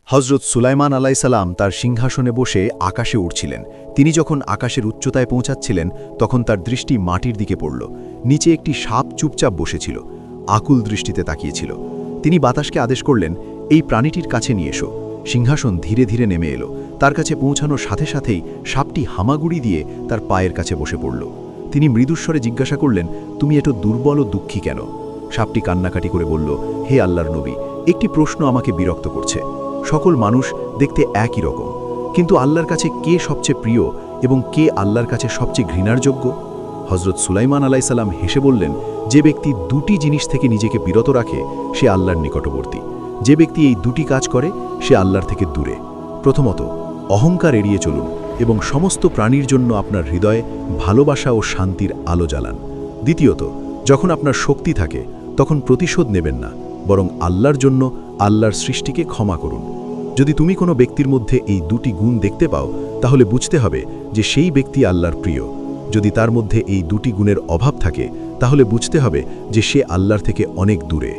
হজরত সুলাইমান আলাইসাল্লাম তার সিংহাসনে বসে আকাশে উড়ছিলেন। তিনি যখন আকাশের উচ্চতায় পৌঁছাচ্ছিলেন তখন তার দৃষ্টি মাটির দিকে পড়ল। নিচে একটি সাপ চুপচাপ বসেছিল, আকুল দৃষ্টিতে তাকিয়েছিল। তিনি বাতাসকে আদেশ করলেন, এই প্রাণীটির কাছে নিয়ে এসো। সিংহাসন ধীরে ধীরে নেমে এলো। তার কাছে পৌঁছানোর সাথে সাথেই সাপটি হামাগুড়ি দিয়ে তার পায়ের কাছে বসে পড়ল। তিনি মৃদুস্বরে জিজ্ঞাসা করলেন, তুমি এত দুর্বল ও দুঃখী কেন? সাপটি কান্নাকাটি করে বলল, হে আল্লাহর নবী, একটি প্রশ্ন আমাকে বিরক্ত করছে। সকল মানুষ দেখতে একই রকম, কিন্তু আল্লাহর কাছে কে সবচেয়ে প্রিয় এবং কে আল্লাহর কাছে সবচেয়ে ঘৃণার যোগ্য? হজরত সুলাইমান আলাইসাল্লাম হেসে বললেন, যে ব্যক্তি দুটি জিনিস থেকে নিজেকে বিরত রাখে সে আল্লাহর নিকটবর্তী। যে ব্যক্তি এই দুটি কাজ করে সে আল্লাহর থেকে দূরে। প্রথমত, অহংকার এড়িয়ে চলুন এবং সমস্ত প্রাণীর জন্য আপনার হৃদয়ে ভালোবাসা ও শান্তির আলো জ্বালান। দ্বিতীয়ত, যখন আপনার শক্তি থাকে তখন প্রতিশোধ নেবেন না, বরং আল্লাহর জন্য আল্লাহর সৃষ্টিকে ক্ষমা করুন। যদি তুমি কোনো ব্যক্তির মধ্যে এই দুটি গুণ দেখতে পাও তাহলে বুঝতে হবে যে সেই ব্যক্তি আল্লাহর প্রিয়। যদি তার মধ্যে এই দুটি গুণের অভাব থাকে তাহলে বুঝতে হবে যে সে আল্লাহর থেকে অনেক দূরে।